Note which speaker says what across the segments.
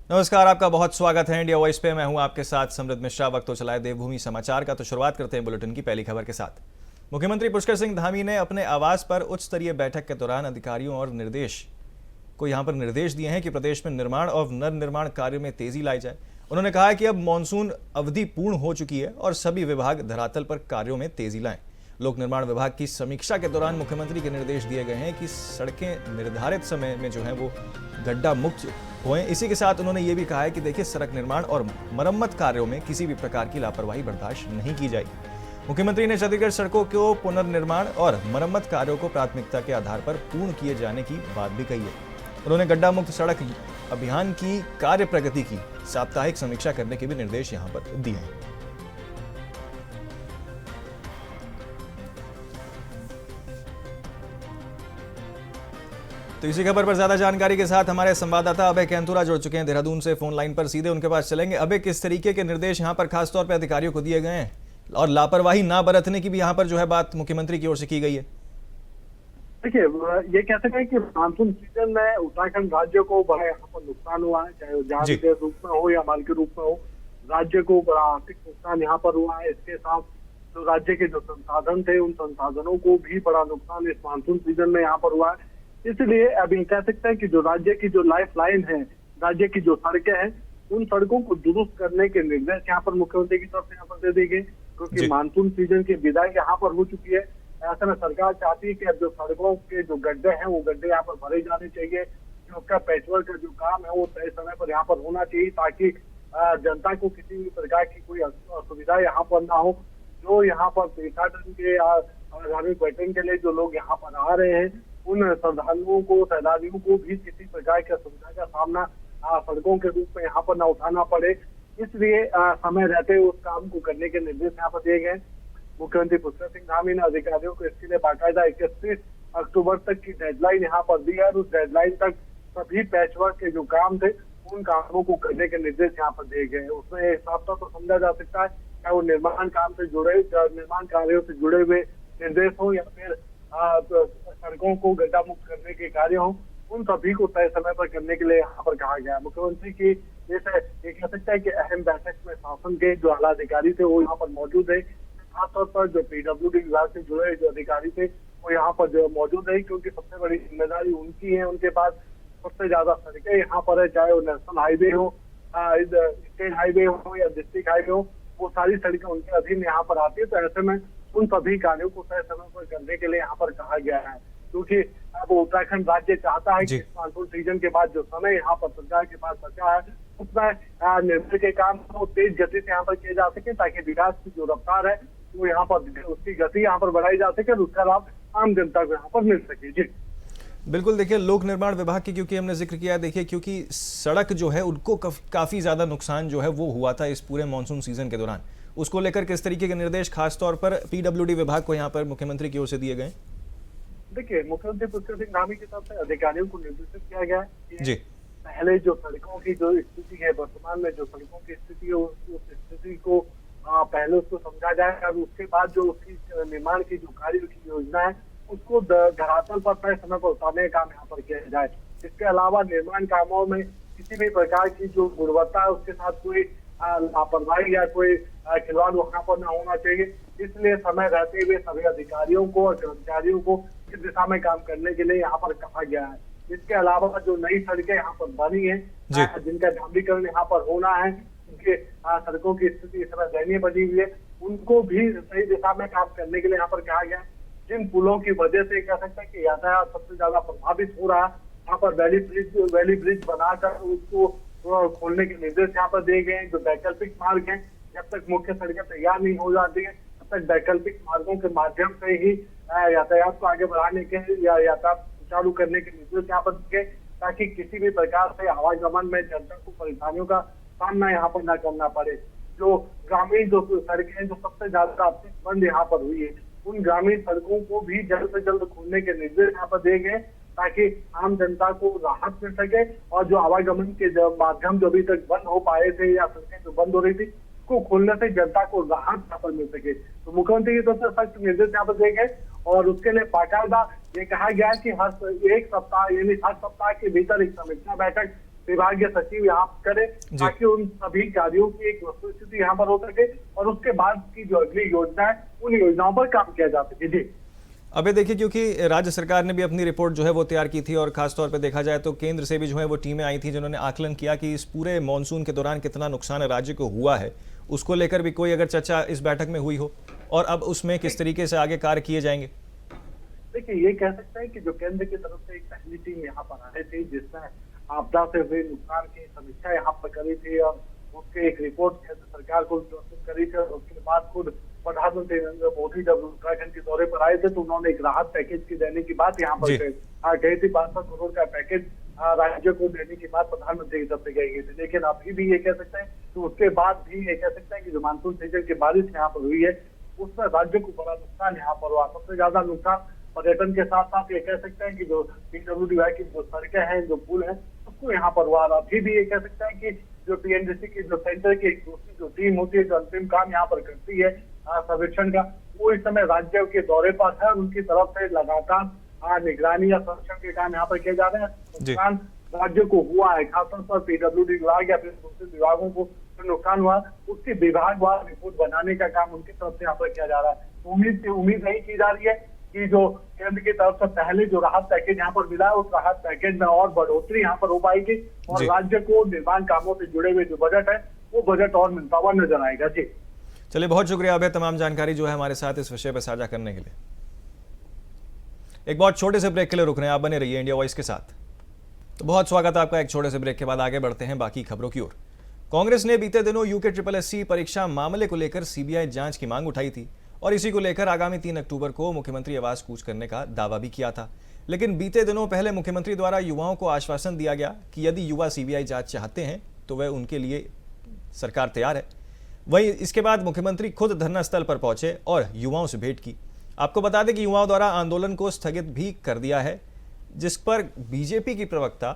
Speaker 1: नमस्कार, आपका बहुत स्वागत है इंडिया वॉइस पे। मैं हूं आपके साथ समृद्ध मिश्रा। वक्त तो चलाए देवभूमि समाचार का, तो शुरुआत करते हैं बुलेटिन की पहली खबर के साथ। मुख्यमंत्री पुष्कर सिंह धामी ने अपने आवास पर उच्च स्तरीय बैठक के दौरान अधिकारियों और निर्देश दिए हैं कि प्रदेश में निर्माण और नवनिर्माण कार्य में तेजी लाई जाए। उन्होंने कहा कि अब मानसून अवधि पूर्ण हो चुकी है और सभी विभाग धरातल पर कार्यों में तेजी लाएं। लोक निर्माण विभाग की समीक्षा के दौरान मुख्यमंत्री के निर्देश दिए गए हैं कि सड़कें निर्धारित समय में जो है वो गड्ढा मुक्त होएं। इसी के साथ उन्होंने ये भी कहा है कि देखिए, सड़क निर्माण और मरम्मत कार्यों में किसी भी प्रकार की लापरवाही बर्दाश्त नहीं की जाएगी। मुख्यमंत्री ने क्षतिग्रस्त सड़कों को पुनर्निर्माण और मरम्मत कार्यों को प्राथमिकता के आधार पर पूर्ण किए जाने की बात भी कही है। उन्होंने गड्ढा मुक्त सड़क अभियान की कार्य प्रगति की साप्ताहिक समीक्षा करने के भी निर्देश यहां पर दिए हैं। तो इसी खबर पर ज्यादा जानकारी के साथ हमारे संवाददाता अभय कैंतुरा जुड़ चुके हैं देहरादून से फोन लाइन पर। सीधे उनके पास चलेंगे। अभय, किस तरीके के निर्देश यहाँ पर खासतौर पर अधिकारियों को दिए गए हैं और लापरवाही ना बरतने की भी यहाँ पर जो है बात मुख्यमंत्री की ओर से की गई है?
Speaker 2: देखिए, ये कह सकते हैं कि मानसून सीजन में उत्तराखंड राज्य को बड़ा यहाँ पर नुकसान हुआ है, चाहे वो जान के रूप में हो या माल के रूप में हो। राज्य को बड़ा आर्थिक नुकसान यहाँ पर हुआ है। इसके साथ जो राज्य के जो संसाधन थे, उन संसाधनों को भी बड़ा नुकसान इस मानसून सीजन में यहाँ पर हुआ है। इसलिए अभी कह सकते हैं कि जो राज्य की जो लाइफ लाइन है, राज्य की जो सड़कें हैं, उन सड़कों को दुरुस्त करने के निर्देश यहाँ पर मुख्यमंत्री की तरफ से यहाँ पर दे दिए गए, क्योंकि मानसून सीजन की विदाई यहाँ पर हो चुकी है। ऐसे में सरकार चाहती है कि अब जो सड़कों के जो गड्ढे हैं, वो गड्ढे यहाँ पर भरे जाने चाहिए। जो उसका पैचवर्क का जो काम है, वो तय समय पर यहाँ पर होना चाहिए, ताकि जनता को किसी भी प्रकार की कोई असुविधा यहाँ पर ना हो। जो यहाँ पर तीर्थाटन के धार्मिक पर्यटन के लिए जो लोग यहाँ पर आ रहे हैं, उन श्रद्धालुओं को, सैलानियों को भी किसी प्रकार की असुविधा का सामना सड़कों के रूप में यहाँ पर न उठाना पड़े। इसलिए समय रहते उस काम को करने के निर्देश यहाँ पर दिए गए। मुख्यमंत्री पुष्कर सिंह धामी ने अधिकारियों को इसके लिए बाकायदा 31 अक्टूबर तक की डेडलाइन यहाँ पर दी है। उस डेडलाइन तक सभी पैचवर्क के जो काम थे, उन कामों को करने के निर्देश यहाँ पर दिए गए। उसमें साफ तौर पर समझा जा सकता है, चाहे वो निर्माण काम से जुड़े, निर्माण कार्यों से जुड़े हुए निर्देश हो या फिर सड़कों को गड्ढा मुक्त करने के कार्य हो, उन सभी को तय समय पर करने के लिए यहाँ पर कहा गया है। मुख्यमंत्री की जैसे ये कह सकता है कि अहम बैठक में शासन के जो आला अधिकारी थे, वो यहाँ पर मौजूद है। खासतौर पर जो पीडब्ल्यूडी विभाग से जुड़े जो अधिकारी थे, वो यहाँ पर जो मौजूद है, क्योंकि सबसे बड़ी जिम्मेदारी उनकी है। उनके पास सबसे ज्यादा सड़कें यहाँ पर है, चाहे वो नेशनल हाईवे हो, स्टेट हाईवे हो या डिस्ट्रिक्ट हाईवे हो, वो सारी सड़कें उनके अधीन यहाँ पर आती है। तो ऐसे में उन सभी कार्यों को तय समय पर करने के लिए यहाँ पर कहा गया है, क्योंकि अब उत्तराखंड राज्य चाहता है कि मानसून सीजन के बाद जो समय यहाँ पर सरकार के पास बचा है, उसमें निर्माण के काम को तेज गति से यहाँ पर किए जा सके, ताकि विकास की जो रफ्तार है वो यहाँ पर उसकी गति यहाँ पर बढ़ाई जा सके और उसका लाभ आम जनता को यहाँ पर मिल सके। जी
Speaker 1: बिल्कुल। देखिए, लोक निर्माण विभाग की क्योंकि हमने जिक्र किया है, देखिए क्योंकि सड़क जो है उनको काफी ज्यादा नुकसान जो है वो हुआ था इस पूरे मानसून सीजन के दौरान। उसको लेकर किस तरीके के निर्देश खासतौर पर पीडब्ल्यूडी विभाग को यहाँ पर मुख्यमंत्री की ओर से दिए गए? देखिए,
Speaker 2: मुख्यमंत्री पुष्कर सिंह धामी की तरफ से अधिकारियों को निर्देशित किया गया है कि पहले जो सड़कों की जो स्थिति है, वर्तमान में जो सड़कों की स्थिति है, उस स्थिति को पहले उसको समझा जाए और उसके बाद जो उसकी निर्माण की जो कार्य की योजना है, उसको धरातल पर तय समय पर उतारने का काम यहाँ पर किया जाए। इसके अलावा निर्माण कामों में किसी भी प्रकार की जो गुणवत्ता है, उसके साथ कोई लापरवाही या कोई खिलवाड़ वहाँ पर न होना चाहिए। इसलिए समय रहते हुए सभी अधिकारियों को और कर्मचारियों को इस दिशा में काम करने के लिए यहाँ पर कहा गया है। इसके अलावा जो नई सड़कें यहाँ पर बनी है, जिनका डामरीकरण यहाँ पर होना है, उनके सड़कों की स्थिति इस समय दयनीय बनी हुई है, उनको भी सही दिशा में काम करने के लिए यहाँ पर कहा गया है। जिन पुलों की वजह से कह सकते हैं कि यातायात सबसे ज्यादा प्रभावित हो रहा है, यहाँ पर वैली ब्रिज बनाकर उसको खोलने के निर्देश यहाँ पर दिए गए हैं। जो वैकल्पिक मार्ग हैं, जब तक मुख्य सड़कें तैयार नहीं हो जाती है, तब तक वैकल्पिक मार्गों के माध्यम से ही यातायात को आगे बढ़ाने के या यातायात सुचारू करने के निर्देश यहाँ पर दिए, ताकि किसी भी प्रकार से आवागमन में जनता को परेशानियों का सामना यहाँ पर न करना पड़े। जो ग्रामीण जो सड़कें हैं, जो सबसे ज्यादा बंद यहाँ पर हुई है, उन ग्रामीण सड़कों को भी जल्द से जल्द खोलने के निर्देश यहाँ पर दिए गए, ताकि आम जनता को राहत मिल सके और जो आवागमन के माध्यम जो अभी तक बंद हो पाए थे या सड़कें जो बंद हो रही थी, को खोलने से जनता को राहत यहाँ पर मिल सके। तो मुख्यमंत्री की तरफ से सख्त निर्देश यहाँ पर दिए गए और उसके लिए बाकायदा ये कहा गया है कि हर एक सप्ताह यानी हर सप्ताह के भीतर एक समीक्षा बैठक विभागीय सचिव यहाँ करे, ताकि उन सभी कार्यों की एक वस्तुस्थिति यहाँ पर हो सके और उसके बाद की जो अगली योजना है उन योजनाओं पर काम किया जा सके। जी
Speaker 1: अबे देखिए, क्योंकि राज्य सरकार ने भी अपनी रिपोर्ट जो है वो तैयार की थी और खासतौर पे देखा जाए तो केंद्र से भी जो है वो टीमें आई थी जिन्होंने आकलन किया कि इस पूरे मॉनसून के दौरान कितना नुकसान राज्य को हुआ है, उसको लेकर भी कोई अगर चर्चा इस बैठक में हुई हो और अब उसमें किस तरीके से आगे कार्य किए जाएंगे।
Speaker 2: देखिए, ये कह सकते हैं कि जो केंद्र की तरफ से एक पहली टीम यहाँ पर आ रही थी जिसने आपदा से हुए नुकसान की समीक्षा यहाँ पर करी थी और उसके एक रिपोर्ट केंद्र सरकार को प्रस्तुत करी थी, और उसके बाद खुद प्रधानमंत्री नरेंद्र मोदी जब उत्तराखंड के दौरे पर आए थे तो उन्होंने एक राहत पैकेज की देने की बात यहाँ पर कही थी। 500 करोड़ का पैकेज राज्य को देने की बात प्रधानमंत्री की तरफ से कही गई थी। लेकिन अभी भी ये कह सकते हैं कि उसके बाद भी ये कह सकते हैं कि जो मानसून सीजन की बारिश यहाँ पर हुई है उसमें राज्य को बड़ा नुकसान यहाँ पर हुआ। सबसे ज्यादा नुकसान पर्यटन के साथ साथ ये कह सकते हैं कि जो PWD की जो सड़कें हैं, जो पुल है, उसको यहाँ पर हुआ। अभी भी ये कह सकते हैं कि जो TNDC की जो सेंटर की दूसरी जो टीम होती है, जो अंतिम काम यहाँ पर करती है सर्वेक्षण का, वो इस समय राज्यों के दौरे पर है। उनकी तरफ से लगातार निगरानी या सर्वेक्षण के काम यहाँ पर किए जा रहे हैं। नुकसान राज्य को हुआ है, खासतौर पर PWD विभाग या फिर दूसरे विभागों को जो नुकसान हुआ उसकी विभागवार रिपोर्ट बनाने का काम उनकी तरफ से यहाँ पर किया जा रहा है। उम्मीद नहीं की जा रही है कि जो केंद्र की तरफ से पहले जो राहत पैकेज यहाँ पर मिला है उस राहत पैकेज में और बढ़ोतरी यहाँ पर हो पाएगी और राज्य को निर्माण कामों से जुड़े हुए जो बजट है वो बजट और मिलता हुआ नजर आएगा। जी
Speaker 1: चलिए, बहुत शुक्रिया अभय तमाम जानकारी जो है हमारे साथ इस विषय पर साझा करने के लिए। एक बहुत छोटे से ब्रेक के लिए रुक रहे हैं, आप बने रहिए इंडिया वॉइस के साथ। तो बहुत स्वागत है आपका। एक छोटे से ब्रेक के बाद आगे बढ़ते हैं बाकी खबरों की ओर। कांग्रेस ने बीते दिनों यूके SSSC परीक्षा मामले को लेकर CBI जांच की मांग उठाई थी और इसी को लेकर आगामी 3 अक्टूबर को मुख्यमंत्री आवास कूच करने का दावा भी किया था। लेकिन बीते दिनों पहले मुख्यमंत्री द्वारा युवाओं को आश्वासन दिया गया कि यदि युवा CBI जांच चाहते हैं तो वह उनके लिए सरकार तैयार है। वहीं इसके बाद मुख्यमंत्री खुद धरना स्थल पर पहुंचे और युवाओं से भेंट की। आपको बता दें कि युवाओं द्वारा आंदोलन को स्थगित भी कर दिया है, जिस पर बीजेपी की प्रवक्ता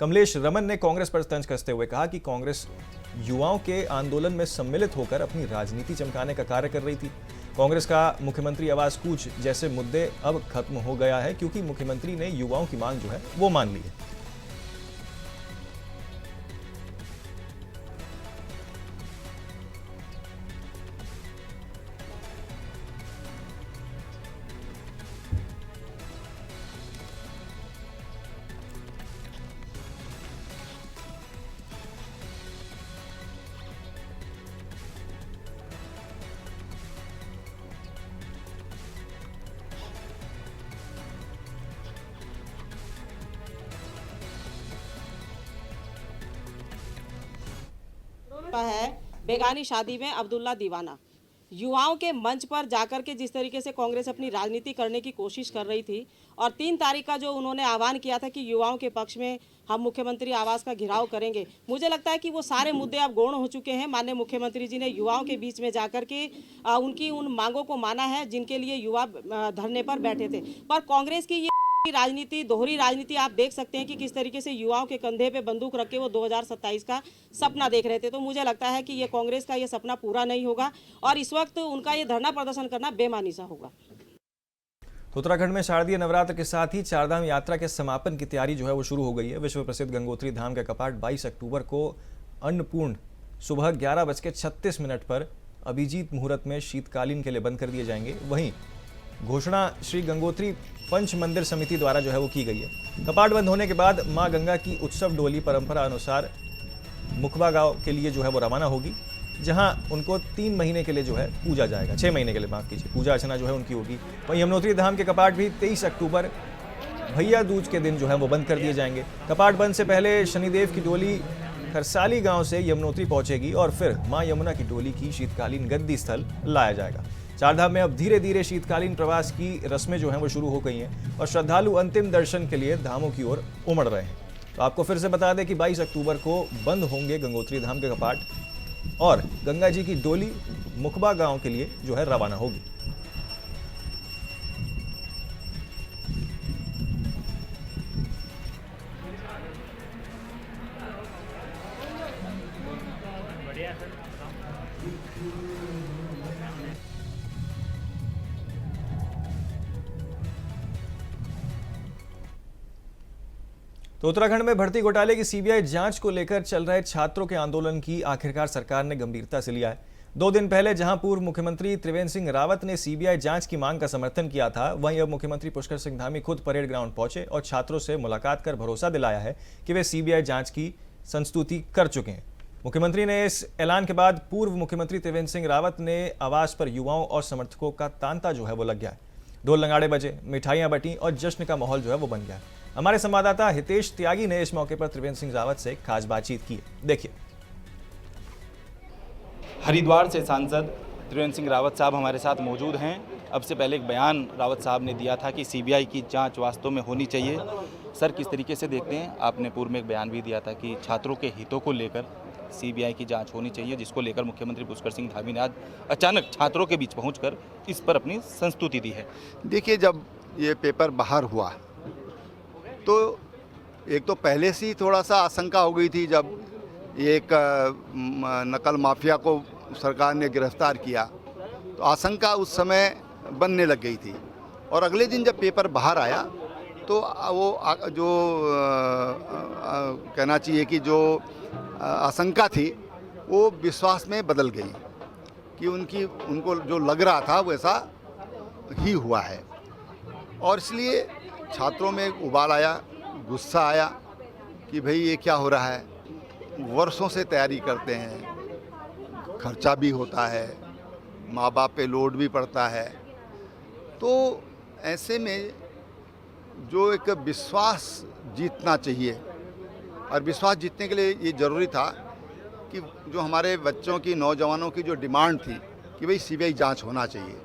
Speaker 1: कमलेश रमन ने कांग्रेस पर तंज कसते हुए कहा कि कांग्रेस युवाओं के आंदोलन में सम्मिलित होकर अपनी राजनीति चमकाने का कार्य कर रही थी। कांग्रेस का मुख्यमंत्री आवास कूच जैसे मुद्दे अब खत्म हो गया है क्योंकि मुख्यमंत्री ने युवाओं की मांग जो है वो मान ली है।
Speaker 3: है बेगानी शादी में अब्दुल्ला दीवाना। युवाओं के मंच पर जाकर के जिस तरीके से कांग्रेस अपनी राजनीति करने की कोशिश कर रही थी और 3 तारीख का जो उन्होंने आह्वान किया था कि युवाओं के पक्ष में हम मुख्यमंत्री आवास का घेराव करेंगे, मुझे लगता है कि वो सारे मुद्दे अब गौण हो चुके हैं। माननीय मुख्यमंत्री जी ने युवाओं के बीच में जाकर के उनकी उन मांगों को माना है जिनके लिए युवा धरने पर बैठे थे। पर कांग्रेस की ये राजनीति, दोहरी राजनीति आप देख सकते हैं कि किस तरीके से युवाओं के कंधे पे बंदूक रख के वो 2027 का सपना देख रहे थे। तो मुझे लगता है कि ये कांग्रेस का ये सपना पूरा नहीं होगा और इस वक्त उनका ये धरना प्रदर्शन करना बेमानी सा होगा।
Speaker 1: तो उत्तराखंड में शारदीय नवरात्र के साथ ही चारधाम यात्रा के समापन की तैयारी जो है वो शुरू हो गई है। विश्व प्रसिद्ध गंगोत्री धाम के कपाट 22 अक्टूबर को अन्नपूर्ण सुबह 11:36 पर अभिजीत मुहूर्त में शीतकालीन के लिए बंद कर दिए जाएंगे। वहीं घोषणा श्री गंगोत्री पंच मंदिर समिति द्वारा जो है वो की गई है। कपाट बंद होने के बाद मां गंगा की उत्सव डोली परंपरा अनुसार मुखबा गांव के लिए जो है वो रवाना होगी, जहां उनको 3 महीने के लिए जो है पूजा जाएगा, 6 महीने के लिए माफ कीजिए, पूजा अर्चना जो है उनकी होगी। वहीं यमुनोत्री धाम के कपाट भी 23 अक्टूबर भैया दूज के दिन जो है वो बंद कर दिए जाएंगे। कपाट बंद से पहले शनिदेव की डोली खरसाली गांव से यमुनोत्री पहुंचेगी और फिर मां यमुना की डोली की शीतकालीन गद्दी स्थल लाया जाएगा। चारधाम में अब धीरे धीरे शीतकालीन प्रवास की रस्में जो हैं वो शुरू हो गई हैं और श्रद्धालु अंतिम दर्शन के लिए धामों की ओर उमड़ रहे हैं। तो आपको फिर से बता दें कि 22 अक्टूबर को बंद होंगे गंगोत्री धाम के कपाट और गंगा जी की डोली मुखबा गांव के लिए जो है रवाना होगी। तो उत्तराखंड में भर्ती घोटाले की सीबीआई जांच को लेकर चल रहे छात्रों के आंदोलन की आखिरकार सरकार ने गंभीरता से लिया है। 2 दिन पहले जहां पूर्व मुख्यमंत्री त्रिवेंद्र सिंह रावत ने सीबीआई जांच की मांग का समर्थन किया था, वहीं अब मुख्यमंत्री पुष्कर सिंह धामी खुद परेड ग्राउंड पहुंचे और छात्रों से मुलाकात कर भरोसा दिलाया है कि वे सीबीआई जांच की संस्तुति कर चुके हैं। मुख्यमंत्री ने इस ऐलान के बाद पूर्व मुख्यमंत्री त्रिवेंद्र सिंह रावत ने आवास पर युवाओं और समर्थकों का तांता जो है वो लग गया है। ढोल नगाड़े बजे, मिठाइयां बटी और जश्न का माहौल जो है वो बन गया है। हमारे संवाददाता हितेश त्यागी ने इस मौके पर त्रिवेंद्र सिंह रावत से खास बातचीत की। देखिए।
Speaker 4: हरिद्वार से सांसद त्रिवेंद्र सिंह रावत साहब हमारे साथ मौजूद हैं। अब से पहले एक बयान रावत साहब ने दिया था कि सीबीआई की जांच वास्तव में होनी चाहिए। सर, किस तरीके से देखते हैं? आपने पूर्व में एक बयान भी दिया था कि छात्रों के हितों को लेकर सीबीआई की जांच होनी चाहिए, जिसको लेकर मुख्यमंत्री पुष्कर सिंह धामी ने आज अचानक छात्रों के बीच पहुंचकर इस पर अपनी संस्तुति दी है।
Speaker 5: देखिए, जब ये पेपर बाहर हुआ तो एक तो पहले से ही थोड़ा सा आशंका हो गई थी। जब एक नकल माफिया को सरकार ने गिरफ्तार किया तो आशंका उस समय बनने लग गई थी। और अगले दिन जब पेपर बाहर आया तो वो जो कहना चाहिए कि जो आशंका थी वो विश्वास में बदल गई कि उनको जो लग रहा था वैसा ही हुआ है। और इसलिए छात्रों में उबाल आया, गुस्सा आया कि भाई ये क्या हो रहा है। वर्षों से तैयारी करते हैं, खर्चा भी होता है, माँ बाप पे लोड भी पड़ता है। तो ऐसे में जो एक विश्वास जीतना चाहिए, और विश्वास जीतने के लिए ये ज़रूरी था कि जो हमारे बच्चों की, नौजवानों की जो डिमांड थी कि भाई सीबीआई जांच होना चाहिए,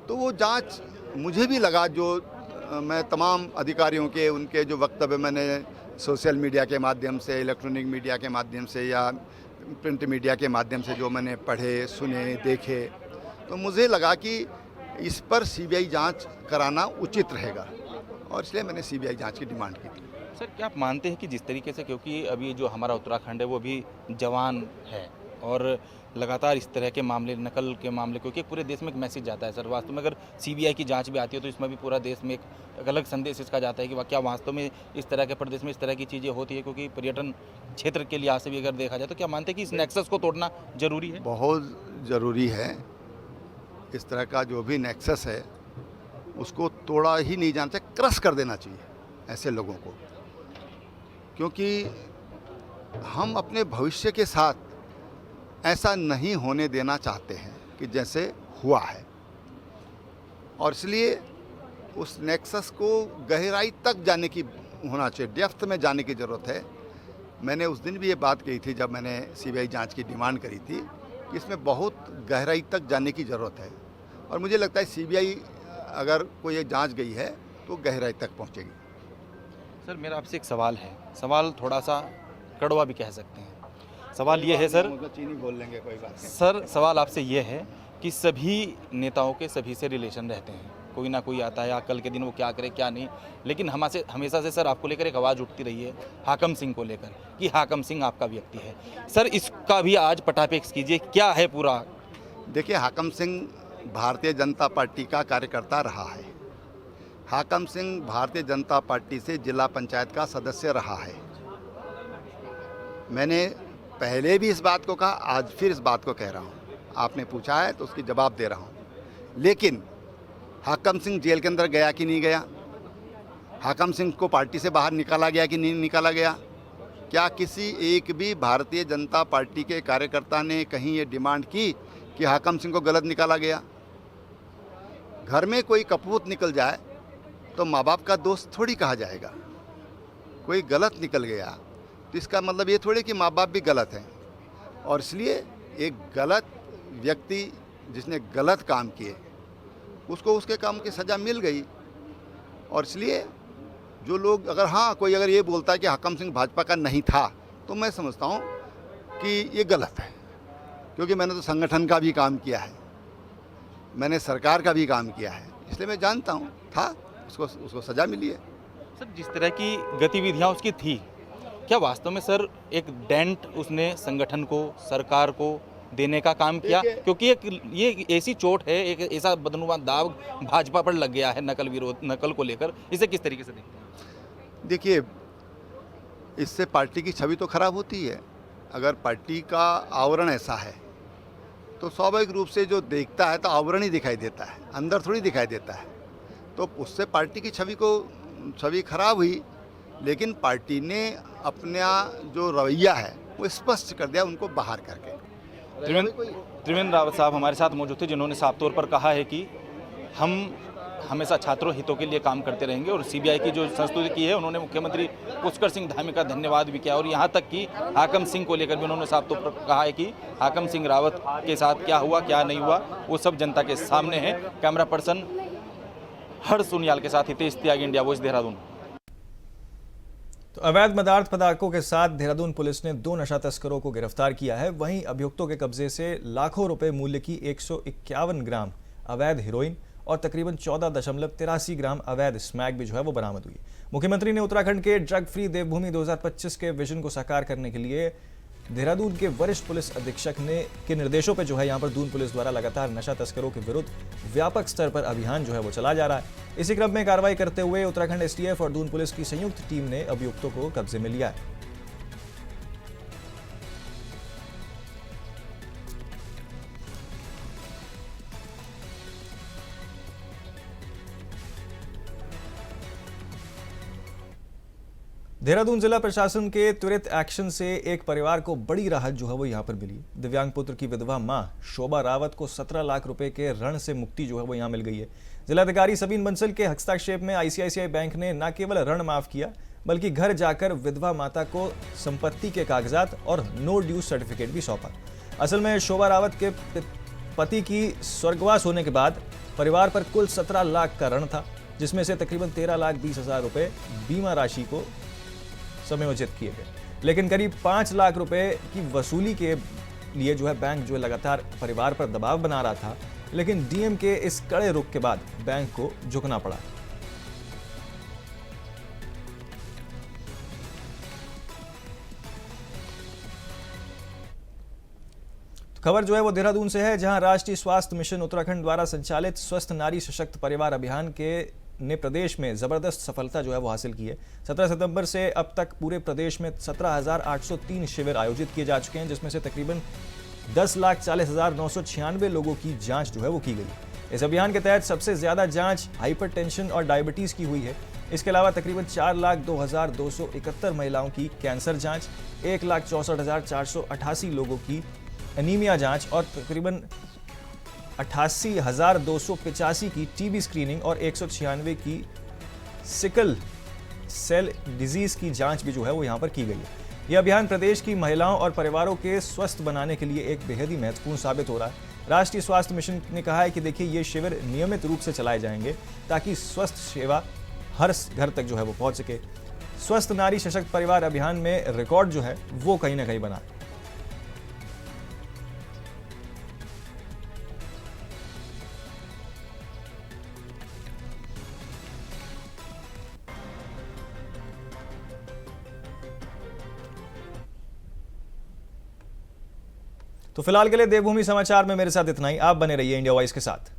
Speaker 5: तो वो जांच मुझे भी लगा, जो मैं तमाम अधिकारियों के उनके जो वक्तव्य मैंने सोशल मीडिया के माध्यम से, इलेक्ट्रॉनिक मीडिया के माध्यम से या प्रिंट मीडिया के माध्यम से जो मैंने पढ़े, सुने, देखे, तो मुझे लगा कि इस पर सीबीआई जांच कराना उचित रहेगा और इसलिए मैंने सीबीआई जांच की डिमांड की थी।
Speaker 4: सर, क्या आप मानते हैं कि जिस तरीके से, क्योंकि अभी जो हमारा उत्तराखंड है वो भी जवान है और लगातार इस तरह के मामले, नकल के मामले, क्योंकि पूरे देश में एक मैसेज जाता है सर, वास्तव में अगर सीबीआई की जांच भी आती है तो इसमें भी पूरा देश में एक अलग संदेश इसका जाता है कि क्या वास्तव में इस तरह के प्रदेश में इस तरह की चीज़ें होती है, क्योंकि पर्यटन क्षेत्र के लिहाज से भी अगर देखा जाए तो क्या मानते हैं कि इस नेक्सस को तोड़ना जरूरी है?
Speaker 5: बहुत ज़रूरी है। इस तरह का जो भी नेक्सस है उसको तोड़ा ही नहीं जाना चाहिए, क्रश कर देना चाहिए ऐसे लोगों को, क्योंकि हम अपने भविष्य के साथ ऐसा नहीं होने देना चाहते हैं कि जैसे हुआ है। और इसलिए उस नेक्सस को गहराई तक जाने की होना चाहिए, डेप्थ में जाने की ज़रूरत है। मैंने उस दिन भी ये बात कही थी जब मैंने सीबीआई जांच की डिमांड करी थी कि इसमें बहुत गहराई तक जाने की ज़रूरत है और मुझे लगता है सीबीआई अगर कोई एक जांच गई है तो गहराई तक पहुंचेगी।
Speaker 4: सर, मेरा आपसे एक सवाल है, सवाल थोड़ा सा कड़वा भी कह सकते हैं। सवाल ये है सर,
Speaker 5: चीनी बोल लेंगे, कोई बात नहीं।
Speaker 4: सर, सवाल आपसे ये है कि सभी नेताओं के सभी से रिलेशन रहते हैं, कोई ना कोई आता है, या कल के दिन वो क्या करे क्या नहीं, लेकिन हमेशा से सर आपको लेकर एक आवाज़ उठती रही है हाकम सिंह को लेकर कि हाकम सिंह आपका व्यक्ति है। सर, इसका भी आज पटापेक्स कीजिए, क्या है पूरा?
Speaker 5: देखिए, हाकम सिंह भारतीय जनता पार्टी का कार्यकर्ता रहा है। हाकम सिंह भारतीय जनता पार्टी से जिला पंचायत का सदस्य रहा है। मैंने पहले भी इस बात को कहा, आज फिर इस बात को कह रहा हूँ। आपने पूछा है तो उसकी जवाब दे रहा हूँ। लेकिन हाकम सिंह जेल के अंदर गया कि नहीं गया? हाकम सिंह को पार्टी से बाहर निकाला गया कि नहीं निकाला गया? क्या किसी एक भी भारतीय जनता पार्टी के कार्यकर्ता ने कहीं ये डिमांड की कि हाकम सिंह को गलत निकाला गया? घर में कोई कपूत निकल जाए तो माँ बाप का दोस्त थोड़ी कहा जाएगा। कोई गलत निकल गया तो इसका मतलब ये थोड़ी कि माँ बाप भी गलत हैं। और इसलिए एक गलत व्यक्ति जिसने गलत काम किए उसको उसके काम की सज़ा मिल गई। और इसलिए जो लोग कोई अगर ये बोलता है कि हाकम सिंह भाजपा का नहीं था, तो मैं समझता हूँ कि ये गलत है, क्योंकि मैंने तो संगठन का भी काम किया है, मैंने सरकार का भी काम किया है, इसलिए मैं जानता हूँ था, उसको सज़ा मिली है।
Speaker 4: सर, जिस तरह की गतिविधियाँ उसकी थी, क्या वास्तव में सर एक डेंट उसने संगठन को, सरकार को देने का काम किया? क्योंकि ये ऐसी चोट है, एक ऐसा बदनुमा दाग भाजपा पर लग गया है नकल को लेकर, इसे किस तरीके से देखते हैं?
Speaker 5: देखिए, इससे पार्टी की छवि तो खराब होती है। अगर पार्टी का आवरण ऐसा है तो स्वाभाविक रूप से जो देखता है तो आवरण ही दिखाई देता है, अंदर थोड़ी दिखाई देता है। तो उससे पार्टी की छवि खराब हुई, लेकिन पार्टी ने अपना जो रवैया है वो स्पष्ट कर दिया उनको बाहर करके।
Speaker 4: त्रिवेंद्र रावत साहब हमारे साथ मौजूद थे, जिन्होंने साफ तौर पर कहा है कि हम हमेशा छात्रों हितों के लिए काम करते रहेंगे और सीबीआई की जो संस्तुति की है, उन्होंने मुख्यमंत्री पुष्कर सिंह धामी का धन्यवाद भी किया और यहाँ तक कि हाकम सिंह को लेकर भी उन्होंने साफ तौर पर कहा है कि हाकम सिंह रावत के साथ क्या हुआ क्या नहीं हुआ वो सब जनता के सामने है। कैमरा पर्सन हर्ष सुनियाल के साथ हितेश त्यागी, इंडिया वॉइस, देहरादून।
Speaker 1: तो अवैध पदार्थ पदार्थों के साथ देहरादून पुलिस ने 2 नशा तस्करों को गिरफ्तार किया है। वहीं अभियुक्तों के कब्जे से लाखों रुपए मूल्य की 151 ग्राम अवैध हेरोइन और तकरीबन 14.83 ग्राम अवैध स्मैक भी जो है वो बरामद हुई। मुख्यमंत्री ने उत्तराखंड के ड्रग फ्री देवभूमि 2025 के विजन को साकार करने के लिए देहरादून के वरिष्ठ पुलिस अधीक्षक के निर्देशों पर जो है यहाँ पर दून पुलिस द्वारा लगातार नशा तस्करों के विरुद्ध व्यापक स्तर पर अभियान जो है वो चला जा रहा है। इसी क्रम में कार्रवाई करते हुए उत्तराखंड एसटीएफ और दून पुलिस की संयुक्त टीम ने अभियुक्तों को कब्जे में लिया है। देहरादून जिला प्रशासन के त्वरित एक्शन से एक परिवार को बड़ी राहत जो है वो यहाँ पर मिली। दिव्यांग पुत्र की विधवा मां शोभा रावत को 17 लाख रुपए के ऋण से मुक्ति जो है वो यहाँ मिल गई है। जिलाधिकारी सबीन बंसल के हस्तक्षेप में आईसीआईसीआई बैंक ने न केवल ऋण माफ किया बल्कि घर जाकर विधवा माता को संपत्ति के कागजात और नो ड्यूज सर्टिफिकेट भी सौंपा। असल में शोभा रावत के पति की स्वर्गवास होने के बाद परिवार पर कुल 17 लाख का ऋण था, जिसमें से तकरीबन 13,20,000 रुपए बीमा राशि को समायोजित किए गए, लेकिन करीब 5 लाख रुपए की वसूली के लिए जो है बैंक जो लगातार परिवार पर दबाव बना रहा था, लेकिन डीएम के इस कड़े रुख के बाद बैंक को झुकना पड़ा। खबर जो है वो देहरादून से है, जहां राष्ट्रीय स्वास्थ्य मिशन उत्तराखंड द्वारा संचालित स्वस्थ नारी सशक्त परिवार अभियान ने प्रदेश में जबरदस्त सफलता जो है वो हासिल की है। 17 सितंबर से अब तक पूरे प्रदेश में 17,803 शिविर आयोजित किए जा चुके हैं, जिसमें से तकरीबन 10,40,996 लोगों की जांच जो है वो की गई। इस अभियान के तहत सबसे ज्यादा जांच हाइपरटेंशन और डायबिटीज की हुई है। इसके अलावा तकरीबन 4,02,271 महिलाओं की कैंसर जांच, 1,64,488 लोगों की एनीमिया जांच और तकरीबन 88,285 की टीबी स्क्रीनिंग और 196 की सिकल सेल डिजीज की जांच भी जो है वो यहाँ पर की गई है। यह अभियान प्रदेश की महिलाओं और परिवारों के स्वस्थ बनाने के लिए एक बेहद ही महत्वपूर्ण साबित हो रहा है। राष्ट्रीय स्वास्थ्य मिशन ने कहा है कि देखिए ये शिविर नियमित रूप से चलाए जाएंगे ताकि स्वस्थ सेवा हर घर तक जो है वो पहुंच सके। स्वस्थ नारी सशक्त परिवार अभियान में रिकॉर्ड जो है वो कहीं ना कहीं बना। तो फिलहाल के लिए देवभूमि समाचार में मेरे साथ इतना ही। आप बने रहिए इंडिया वॉइस के साथ।